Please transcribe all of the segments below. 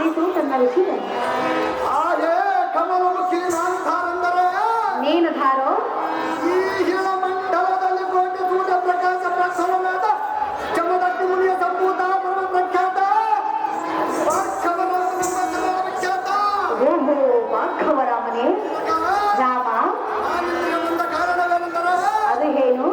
ಆಲಿಸು ತನ್ನ ವಿಷಯ. ಕಮಲಮುಖಿ ನಾನು ಧಾರಂದರೆ ನೀನು ಧಾರೋ ಈ ಹಿಳ ಮಂಡಲದಲ್ಲಿ ಕೋಟಿ ಸೂರ್ಯ ಪ್ರಕಾಶ ಪ್ರಸವನಾದ ಚಮದಟ್ಟಿ ಮುನಿಯ ಸಂಭೂತ ಪರಮ ಪ್ರಖ್ಯಾತ ವಿಖ್ಯಾತ ಓಹೋ ಭಾರ್ಗವರಾಮನೇ ರಾಮ. ಕಾರಣವೇನೆಂದರೆ ಅದು ಏನು?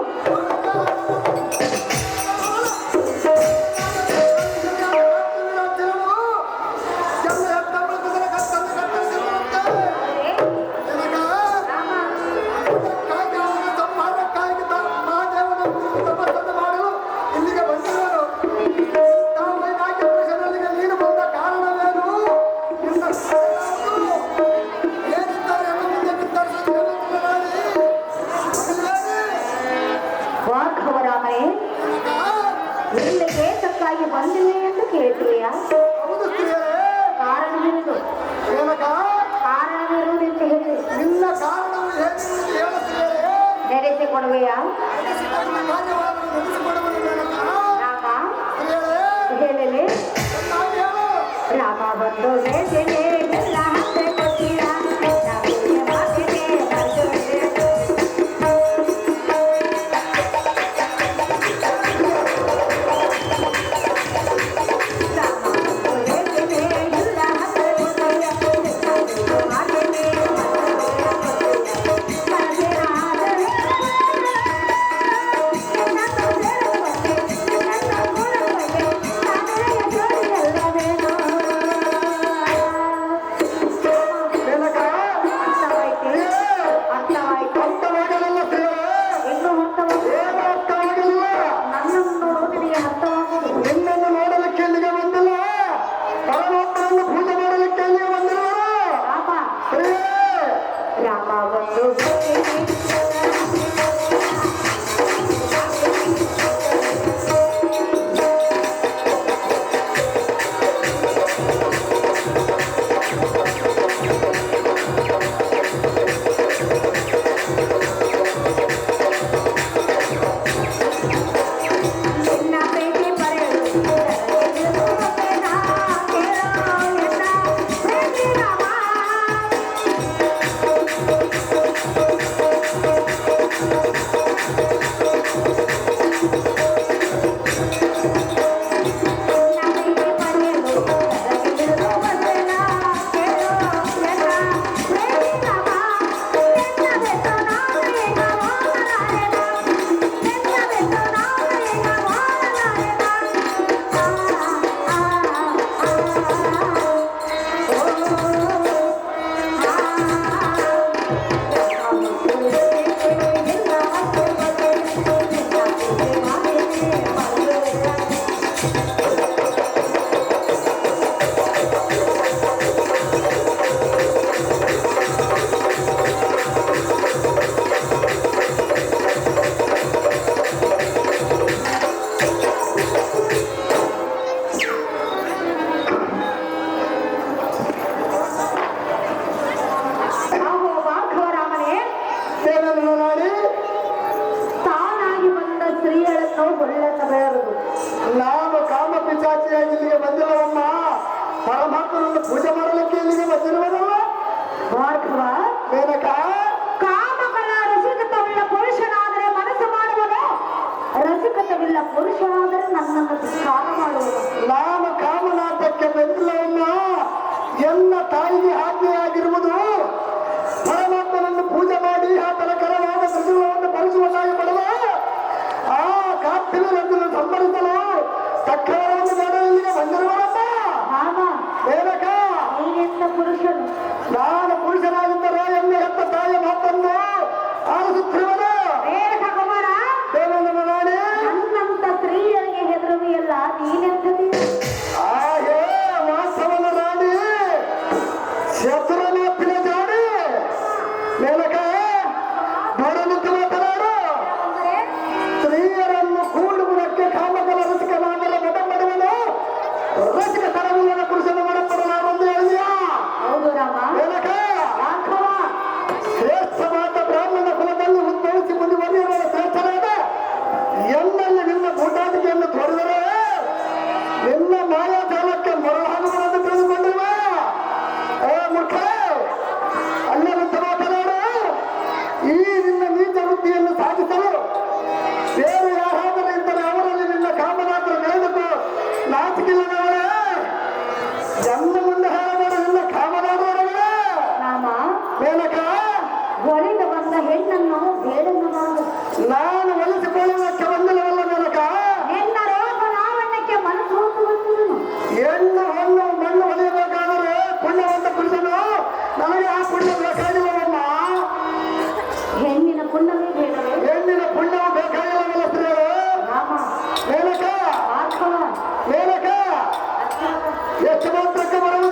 ಭಾರ್ಗವರಾಮನೇ ಇಲ್ಲಿಗೆ ತಕ್ಕಾಗಿ ಬಂದಿಲ್ಲ ಎಂದು ಕೇಳ್ತೀಯಾ? ಕಾರಣವಿರುವುದು ಕಾರಣವಿರುವುದೆಂದು ಹೇಳಿ ನಿನ್ನ ಕಾರಣವು ನಡೆಸಿಕೊಡುವೆಯಾ? ರಾಮ ಹೇಳಲಿ. ರಾಮ ಬಂದು ಎಲ್ಲ ಹತ್ತೆ ಕೊಟ್ಟಿರ ನಾನು ಕಾಮ ಪಿಚಾಚಿಯಾಗಿ ಇಲ್ಲಿಗೆ ಬಂದಿಲ್ಲವಮ್ಮ. ಪರಮಾತ್ಮನನ್ನು ಪೂಜೆ ಮಾಡಲಿಕ್ಕೆ ಇಲ್ಲಿಗೆ ಬಂದಿರುವುದಲ್ಲ. ಭಾರ್ಗವ ಮೇನಕ ಕಾಮಕರ ರಸಿಕತವಿಲ್ಲ ಪುರುಷನಾದರೆ ಮನಸ್ಸು ಮಾಡುವುದು, ರಸಿಕತವಿಲ್ಲ ಪುರುಷನಾದರೆ ನನ್ನನ್ನು ಸ್ನಾನ ಮಾಡುವುದು. ನಾನು ಕಾಮನಾಟಕ್ಕೆ ಬಂದಿಲ್ಲವಮ್ಮ. ಎಲ್ಲ ತಾಯಿಗೆ ಆಜ್ಞೆಯಾಗಿರುವುದು ಪರಮಾತ್ಮನನ್ನು ಪೂಜೆ ಮಾಡಿ ಆತನ ಕರವಾದ ಸಜೀವವನ್ನು ಭರಿಸುವುದಾಗಿ ಪಡೆದ ಆ ಕಾಪಿಲನ್ನು ಸಂಭರಿಸಲು ತಕ್ಕರವನ್ನು ಮಾಡಲಿಗೆ ಬಂದಿರುವವಮ್ಮ. ಮೇನಕ ನೀನೆಂತ ಪುರುಷನು? ನಾನು ಪುರುಷನಾಗಿದ್ದರೆ ಎಲ್ಲಿ ಹೆತ್ತ ತಾಯಿಯ ಮಾತನ್ನು ಆಲಿಸುತ್ತಿರುವುದು. ಕುಮಾರ ದೇವೇಂದ್ರ ನಾಡಿ ನನ್ನಂತ ಸ್ತ್ರೀಯರಿಗೆ ಹೆದರುವಿಯಲ್ಲ, ನೀನೆಂತದಿ? ವಾಸ್ತವನ ನಾಡಿ ಜನ್ಮ ಮುಂದೆ ಹೇಳಬೇಡ ಕಾಮದಾದವರೇ ರಾಮ ಮೇನಕ ಒಲಿದ ಬಂದ ಹೆಣ್ಣನ್ನು ಬೇಡನ್ನಬಾರದು. ನಾನು ಒಲಿಸಿಕೊಳ್ಳುವುದಕ್ಕೆ ಬಂದಿಲ್ಲವಲ್ಲ ಮೇನಕ ನಿನ್ನ ರೋಗ ಲಾವಣ್ಯಕ್ಕೆ ಮನಸ್ಸು ಬಂದಿರುನು. ಹೆಣ್ಣು ಹಣ್ಣು ಮಣ್ಣು ಒಲಿಯಬೇಕಾದರೆ ಪುಣ್ಯವಂತ ಪುರುಷನು ನನಗೆ ಆ ಪುಣ್ಯ ಬೇಕಾಗಿಲ್ಲವಮ್ಮ. ಹೆಣ್ಣಿನ ಪುಣ್ಯವೇ ಬೇಡವೇ? ಹೆಣ್ಣಿನ ಪುಣ್ಯವು ಬೇಕಾಗಿಲ್ಲವಲ್ಲ ಸ್ತ್ರೀಯರು. ರಾಮ ಮೇನಕ ಭಾರ್ಗವ ಮೇನಕ ಎಷ್ಟು ಮಾತ್ರಕ್ಕೆ ಬರುವುದು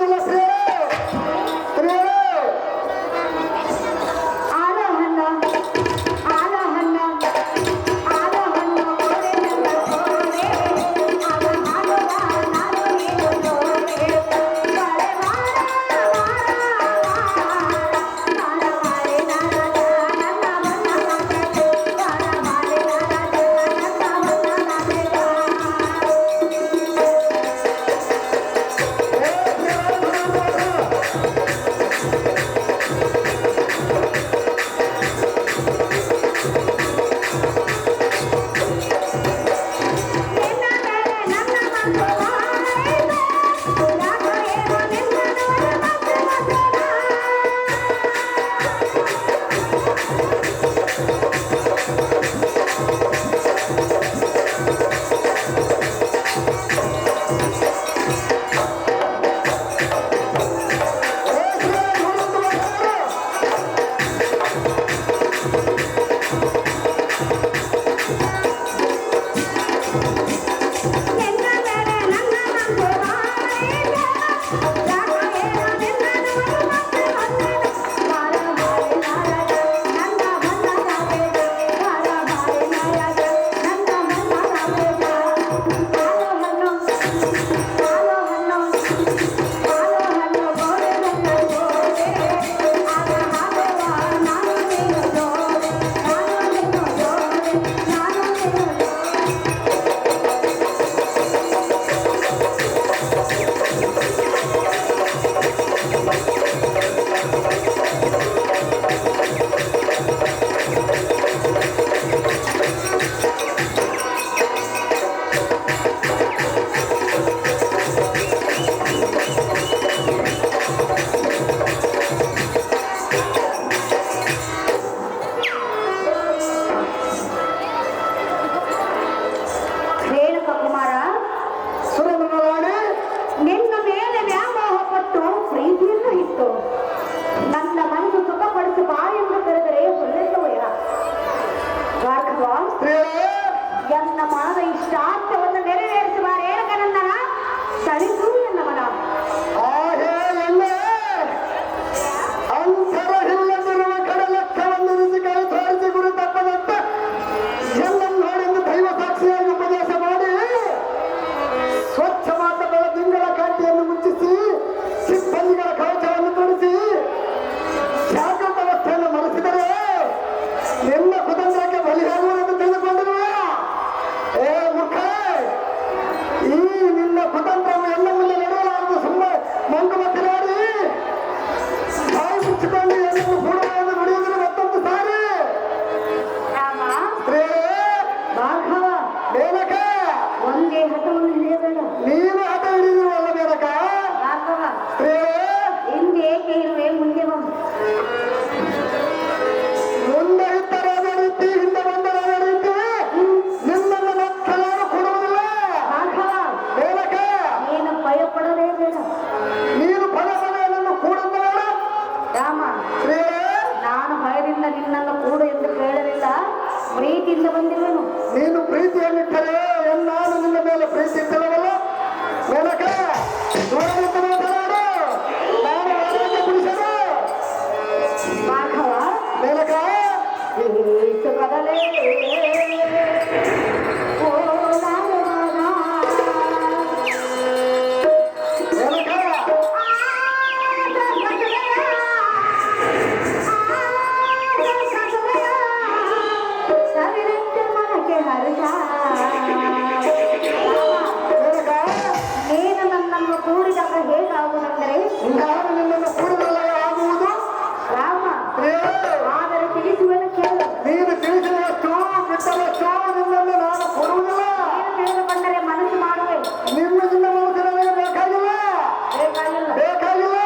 ಬೇಕಾಗಿಲ್ಲ. ಬೇಕಾಗಿಲ್ಲ.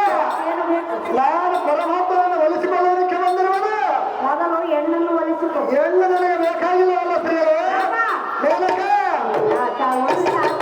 ಏನು ಬೇಕು? ನಾನು ಪರಮಾತ್ಮವನ್ನು ಒಲಿಸಿಕೊಳ್ಳೋದಕ್ಕೆ ಬಂದಿರುವುದು. ಮೊದಲು ಹೆಣ್ಣನ್ನು ಒಲಿಸಿಕೊ. ಹೆಣ್ಣು ನನಗೆ ಬೇಕಾಗಿಲ್ಲವಲ್ಲ ಪ್ರಿಯರೇ. ರಾಮ, ಮೇನಕ ಆತ ಒಂದು ಆತ.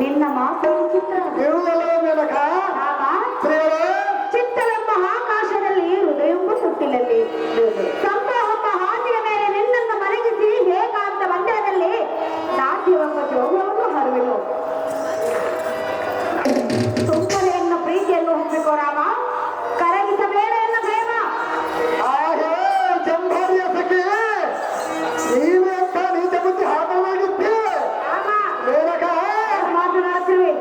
ನಿನ್ನ ಮಾತು ಚಿತ್ರ ಚಿತ್ತವೆಂಬ ಆಕಾಶದಲ್ಲಿ ಹೃದಯವೆಂಬ ಸುತ್ತಿಲಲ್ಲಿ ಸಂಭ್ರಮ ಹಾದಿಯ ಮೇಲೆ ನಿನ್ನನ್ನು ಮಲಗಿಸಿ ಹೇಗಾಂತ ಮಂದಿರದಲ್ಲಿ ನಾಟ್ಯವೆಂಬ ಜೋಗವನ್ನು ಹರಿವೆನು. ಸುಮ್ಮನೆ ಎನ್ನ ಪ್ರೀತಿಯನ್ನು ಹೊಂದಿಕೋ ರಾಮ, ಕರಗಿಸಬೇಡ ಎನ್ನ ಪ್ರೇಮ. ನೀಚ ಬುದ್ಧಿ ಹಾಕಲಾಗಿದ್ದೆ ಮಾತನಾಡುತ್ತಿರುವೆ.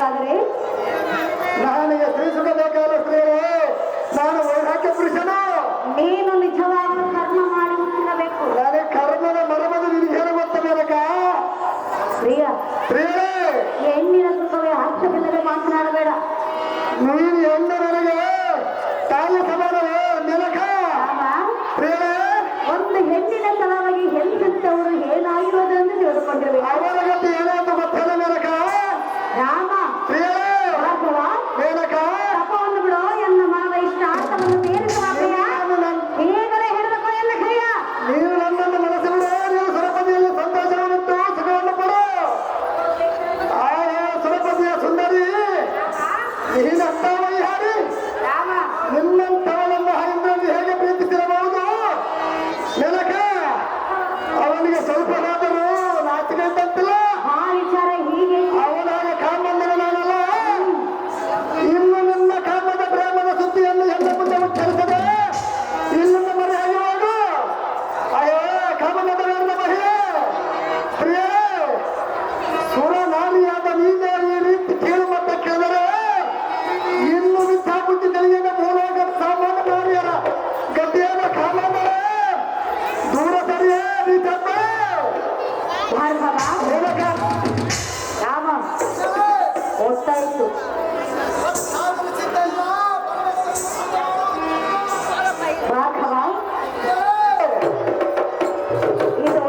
ಬೇಕಾದ್ರೆ ನನಗೆ ಸ್ತ್ರೀ ಸುಖ ಬೇಕಾದ ಸ್ತ್ರೀಯರೇ, ನಾನು ವೈರಾಗ್ಯ ಪುರುಷನು. ನೀನು ನಿಜವಾದ ಕರ್ಮ ಮಾಡಿ ಮುತ್ತಿರಬೇಕು. ನನಗೆ ಕರ್ಮದ ಮರಮದ ನಿರೀಕ್ಷೆ ಗೊತ್ತ ಮೇಲಕ ಪ್ರಿಯ ಸ್ತ್ರೀಯರೇ, ಹೆಣ್ಣಿನ ಸುಖವೇ ಹಾಸ್ಯವಿಲ್ಲದೆ ಮಾತನಾಡಬೇಡ. ನೀನು ಹೆಣ್ಣು ನನಗೆ ತಾಯಿ ಸಮಾನವೇ ಮೇಲಕ ರಾಮ, ಸ್ತ್ರೀಯರೇ. ಒಂದು ಹೆಣ್ಣಿನ ಸಲುವಾಗಿ ಹೆಣ್ಣಿನವರು ಏನಾಗಿರೋದು ಎಂದು ತಿಳಿದುಕೊಂಡಿರಬೇಕು. ಅವರ ಗತಿ ಏನಾಯ್ತು ಗೊತ್ತಲ್ಲ ಮೇಲಕ ರಾಮ, ಸ್ತ್ರೀಯರೇ. ಭಾರ್ಗವ, ಮೇಲಕ ತಪವನ್ನು ಬಿಡೋ, ಎನ್ನ ಮನದ ಇಷ್ಟ ಆಟವನ್ನು ತೀರಿಸುವ ಪ್ರಿಯ. ಈಗಲೇ ಹಿಡಿದುಕೋ ಎನ್ನ ಕೈಯ. ನೀನು ನನ್ನನ್ನು ಮನಸ್ಸಿನ ನೀವು ಸರಪದಿಯಲ್ಲಿ ಸಂತೋಷವನ್ನುಂಟು ಸುಖವನ್ನು ಕೊಡು. ಆ ಸರಪದಿಯ ಸುಂದರಿ ನೀನಂತ ವೈಹಾರಿ, ರಾಮ, ನಿನ್ನಂತವಳನ್ನು ಹರಿಂದ್ರಲ್ಲಿ ಹೇಗೆ ಪ್ರೀತಿಸಿರಬಹುದು ಮೇಲಕ? ಅವನಿಗೆ ಸ್ವಲ್ಪನಾದರೂ ನಾಚಿಕೆ ಇದ್ದಂತಿಲ್ಲ. ಆ ವಿಚಾರ ಹೀಗೆ ಅವನಾಗ ಕಾಮಂದಿರ ನಾನಲ್ಲ. ಇನ್ನು ನಿನ್ನ ಕಾಮದ ಪ್ರೇಮದ ಸುದ್ದಿಯನ್ನು ಎಲ್ಲ ಮುಂದೆ ಉಚ್ಚರಿಸದೆ ಇಲ್ಲಿಂದ ಮರೆಯಾಗಿ ಹೋಗು. ಅಯ್ಯೋ ಕಾಮದ ಬೇಡದ ಮಹಿಳೆ ಪ್ರಿಯೇ, ಸುರನಾರಿಯಾದ ನೀನೇ ಈ ರೀತಿ ಕೀಳು ಮಟ್ಟ ಕೇಳಿದರೆ ಇನ್ನು ವಿದ್ಯಾಬುದ್ಧಿ ತಿಳಿಯದ ಮೂಲಕ ಸಾಮಾನ್ಯ ನಾರಿಯರ ಗದ್ದೆಯಾದ ಕಾಮಂದರೆ ದೂರ ಸರಿಯೇ ನೀತಪ್ಪ ಭಾರ್ಗವ, ಮೂಲಕ ರಾಮ, ಗೊತ್ತಾಯಿತು. ಭಾರ್ಗವ, ಇದು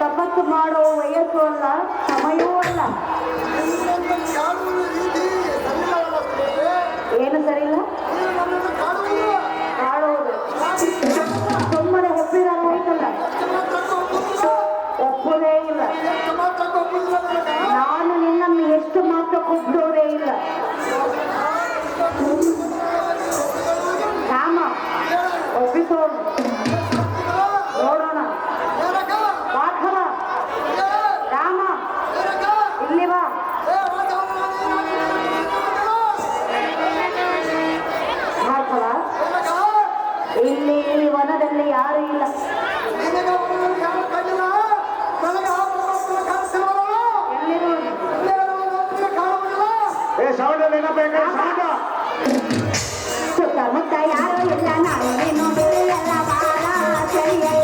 ತಪಸ್ಸು ಮಾಡೋ ವಯಸ್ಸು ಅಲ್ಲ, ಸಮಯವೂ ಅಲ್ಲ. ಏನು ಸರಿಯಿಲ್ಲ ಕಾಡುವುದು. ಸುಮ್ಮನೆ ಒಪ್ಪಿದಾಗ ಹೋಯ್ತಲ್ಲ, ಒಪ್ಪುವುದೇ ಇಲ್ಲ. ನಾನು ನಿನ್ನನ್ನು ಎಷ್ಟು ಮಾತ್ರ ಒಪ್ಪುವುದೇ ಇಲ್ಲ. ರಾಮ, ಒಪ್ಪಿಸೋಣ, ನೋಡೋಣ. ಭಾರ್ಗವ, ರಾಮ, ಇಲ್ಲಿ ಬಾ. ಭಾರ್ಗವ, ಇಲ್ಲಿ ಈ ವನದಲ್ಲಿ ಯಾರು ಇಲ್ಲ. ಎಲ್ಲಿರುವುದು? ಸುತ್ತಮುತ್ತ ಯಾರು ಇಲ್ಲ, ನಾನು ನೋಡಿ ಎಲ್ಲ ಬಾಳ ಸರಿಯೇ.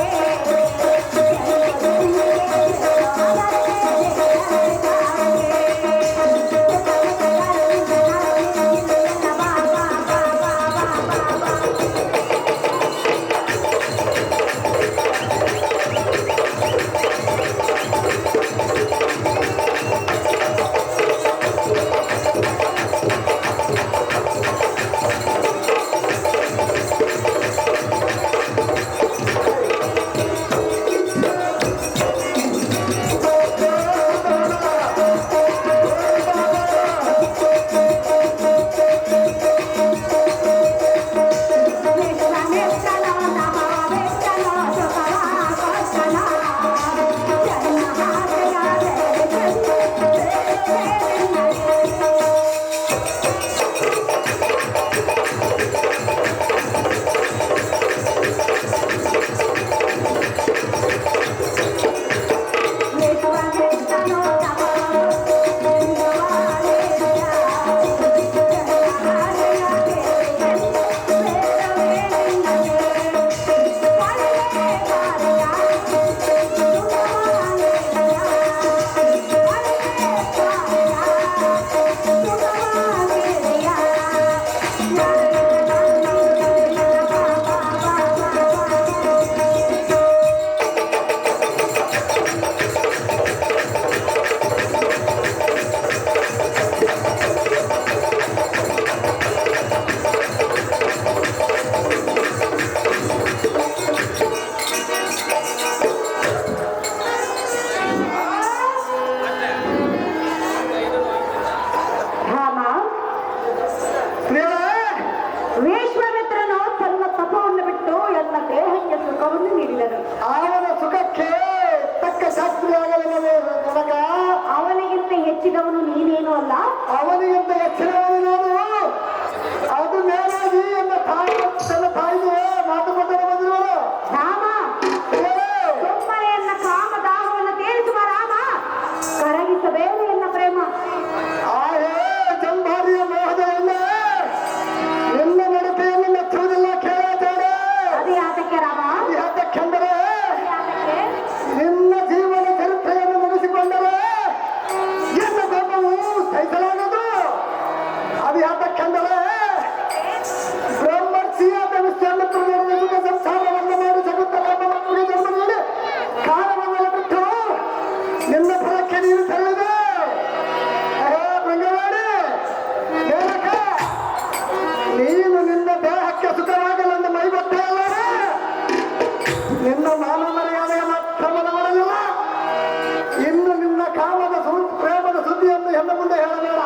ಹೆಣ್ಣು ಮುಂದೆ ಹೇಳಬೇಡ.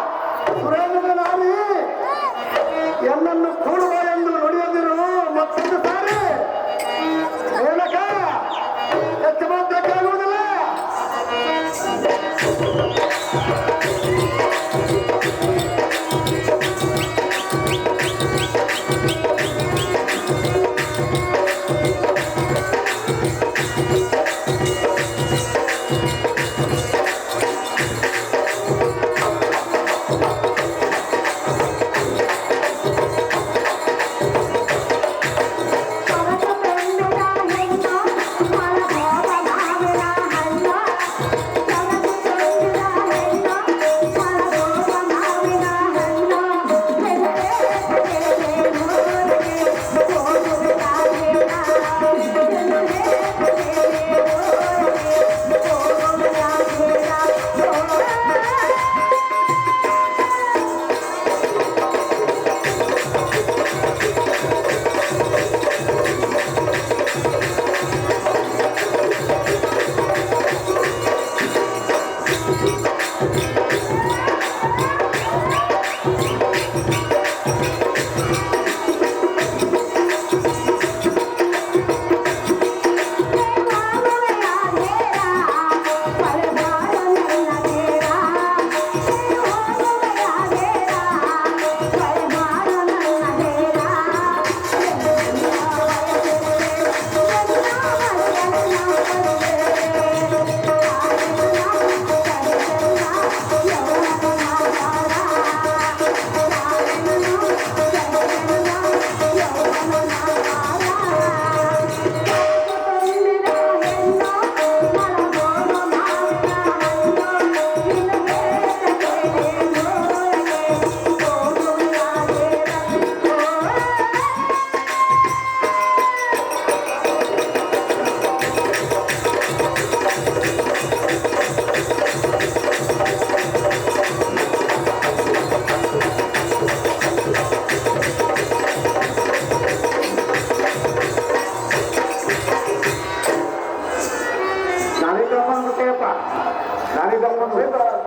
ಸುರೇಂದ್ರ ನಾರಿ ಎನ್ನನ್ನು ಕೂಡುವ ಎಂದು ನುಡಿಯದಿರು ಮತ್ತೊಂದು ಸಾರಿ ಹೇಳಕ ಹೆಚ್ಚು ಮಾತ್ರಕ್ಕಾಗುವುದಿಲ್ಲ.